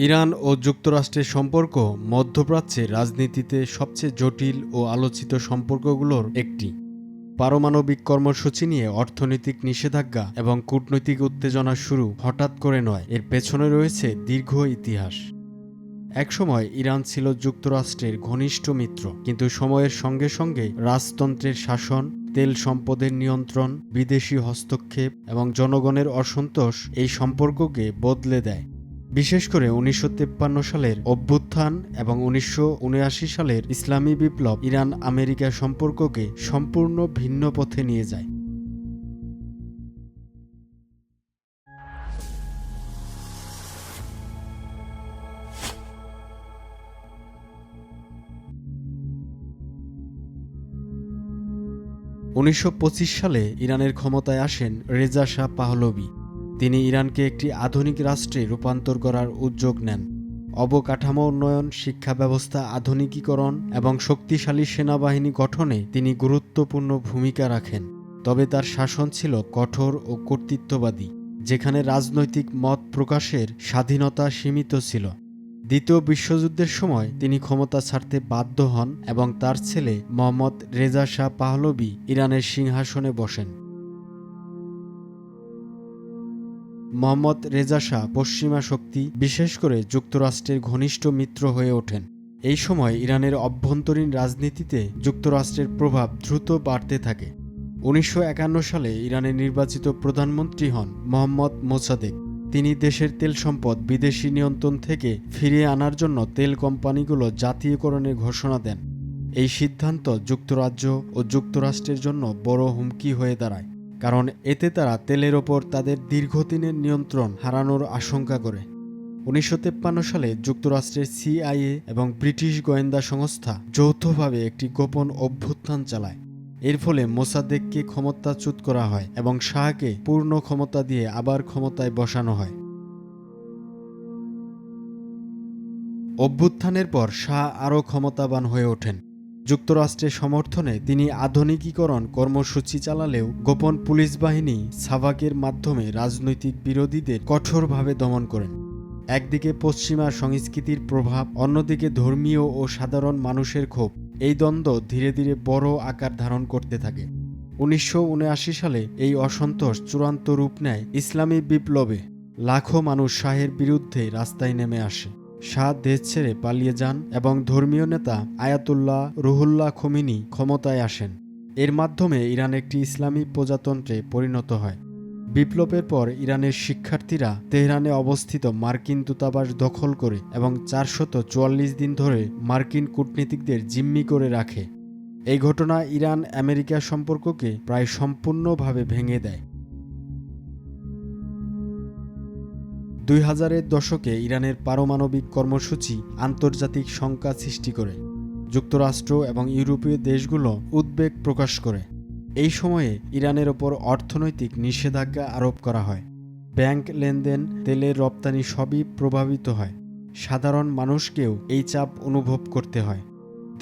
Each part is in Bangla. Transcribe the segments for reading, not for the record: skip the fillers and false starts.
ইরান ও যুক্তরাষ্ট্রের সম্পর্ক মধ্যপ্রাচ্যের রাজনীতিতে সবচেয়ে জটিল ও আলোচিত সম্পর্কগুলোর একটি। পারমাণবিক কর্মসূচি নিয়ে অর্থনৈতিক নিষেধাজ্ঞা এবং কূটনৈতিক উত্তেজনা শুরু হঠাৎ করে নয়, এর পেছনে রয়েছে দীর্ঘ ইতিহাস। একসময় ইরান ছিল যুক্তরাষ্ট্রের ঘনিষ্ঠ মিত্র, কিন্তু সময়ের সঙ্গে সঙ্গে রাজতন্ত্রের শাসন, তেল সম্পদের নিয়ন্ত্রণ, বিদেশি হস্তক্ষেপ এবং জনগণের অসন্তোষ এই সম্পর্ককে বদলে দেয়। বিশেষ করে 1953 সালের অভ্যুত্থান এবং 1979 সালের ইসলামী বিপ্লব ইরান আমেরিকা সম্পর্ককে সম্পূর্ণ ভিন্ন পথে নিয়ে যায়। সালে ইরানের ক্ষমতায় আসেন রেজা শাহ পাহলভি। তিনি ইরানকে একটি আধুনিক রাষ্ট্রে রূপান্তর করার উদ্যোগ নেন। অবকাঠামো উন্নয়ন, শিক্ষা ব্যবস্থা আধুনিকীকরণ এবং শক্তিশালী সেনাবাহিনী গঠনে তিনি গুরুত্বপূর্ণ ভূমিকা রাখেন। তবে তার শাসন ছিল কঠোর ও কর্তৃত্ববাদী, যেখানে রাজনৈতিক মত প্রকাশের স্বাধীনতা সীমিত ছিল। দ্বিতীয় বিশ্বযুদ্ধের সময় তিনি ক্ষমতা ছাড়তে বাধ্য হন এবং তার ছেলে মোহাম্মদ রেজা শাহ পাহলভি ইরানের সিংহাসনে বসেন। মোহাম্মদ রেজা শাহ পশ্চিমা শক্তি, বিশেষ করে যুক্তরাষ্ট্রের ঘনিষ্ঠ মিত্র হয়ে ওঠেন। এই সময় ইরানের অভ্যন্তরীণ রাজনীতিতে যুক্তরাষ্ট্রের প্রভাব দ্রুত বাড়তে থাকে। 1951 সালে ইরানের নির্বাচিত প্রধানমন্ত্রী হন মোহাম্মদ মোসাদ্দেক। তিনি দেশের তেল সম্পদ বিদেশি নিয়ন্ত্রণ থেকে ফিরিয়ে আনার জন্য তেল কোম্পানিগুলো জাতীয়করণের ঘোষণা দেন। এই সিদ্ধান্ত যুক্তরাজ্য ও যুক্তরাষ্ট্রের জন্য বড় হুমকি হয়ে দাঁড়ায়, কারণ এতে তারা তেলের ওপর তাদের দীর্ঘদিনের নিয়ন্ত্রণ হারানোর আশঙ্কা করে। 1953 সালে যুক্তরাষ্ট্রের CIA এবং ব্রিটিশ গোয়েন্দা সংস্থা যৌথভাবে একটি গোপন অভ্যুত্থান চালায়। এর ফলে মোসাদ্দেককে ক্ষমতাচ্যুত করা হয় এবং শাহকে পূর্ণ ক্ষমতা দিয়ে আবার ক্ষমতায় বসানো হয়। অভ্যুত্থানের পর শাহ আরও ক্ষমতাবান হয়ে ওঠেন। যুক্তরাষ্ট্রের সমর্থনে তিনি আধুনিকীকরণ কর্মসূচি চালালেও গোপন পুলিশ বাহিনী সাভাকের মাধ্যমে রাজনৈতিক বিরোধীদের কঠোরভাবে দমন করেন। একদিকে পশ্চিমা সংস্কৃতির প্রভাব, অন্যদিকে ধর্মীয় ও সাধারণ মানুষের ক্ষোভ। এই দ্বন্দ্ব ধীরে ধীরে বড় আকার ধারণ করতে থাকে। 1979 সালে এই অসন্তোষ চূড়ান্ত রূপ নেয় ইসলামী বিপ্লবে। লাখো মানুষ শাহের বিরুদ্ধে রাস্তায় নেমে আসে। শাহ দেশ ছেড়ে পালিয়ে যান এবং ধর্মীয় নেতা আয়াতুল্লাহ রুহুল্লাহ খোমেনি ক্ষমতায় আসেন। এর মাধ্যমে ইরান একটি ইসলামী প্রজাতন্ত্রে পরিণত হয়। বিপ্লবের পর ইরানের শিক্ষার্থীরা তেহরানে অবস্থিত মার্কিন দূতাবাস দখল করে এবং 444 দিন ধরে মার্কিন কূটনীতিকদের জিম্মি করে রাখে। এই ঘটনা ইরান আমেরিকা সম্পর্ককে প্রায় সম্পূর্ণভাবে ভেঙে দেয়। 2000-এর দশকে ইরানের পারমাণবিক কর্মসূচি আন্তর্জাতিক শঙ্কা সৃষ্টি করে। যুক্তরাষ্ট্র এবং ইউরোপীয় দেশগুলো উদ্বেগ প্রকাশ করে। এই সময়ে ইরানের ওপর অর্থনৈতিক নিষেধাজ্ঞা আরোপ করা হয়। ব্যাংক লেনদেন, তেলের রপ্তানি সবই প্রভাবিত হয়। সাধারণ মানুষকেও এই চাপ অনুভব করতে হয়।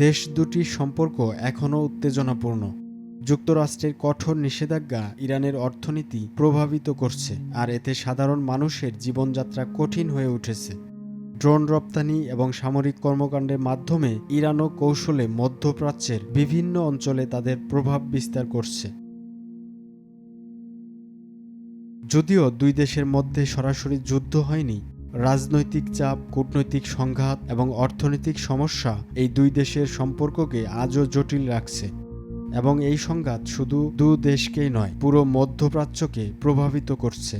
দেশ দুটির সম্পর্ক এখনও উত্তেজনাপূর্ণ। যুক্তরাষ্ট্রের কঠোর নিষেধাজ্ঞা ইরানের অর্থনীতি প্রভাবিত করছে, আর এতে সাধারণ মানুষের জীবনযাত্রা কঠিন হয়ে উঠেছে। ড্রোন রপ্তানি এবং সামরিক কর্মকাণ্ডের মাধ্যমে ইরানও কৌশলে মধ্যপ্রাচ্যের বিভিন্ন অঞ্চলে তাদের প্রভাব বিস্তার করছে। যদিও দুই দেশের মধ্যে সরাসরি যুদ্ধ হয়নি, রাজনৈতিক চাপ, কূটনৈতিক সংঘাত এবং অর্থনৈতিক সমস্যা এই দুই দেশের সম্পর্ককে আজও জটিল রাখছে। এবং এই সংঘাত শুধু দুই দেশকেই নয়, পুরো মধ্যপ্রাচ্যকে প্রভাবিত করছে।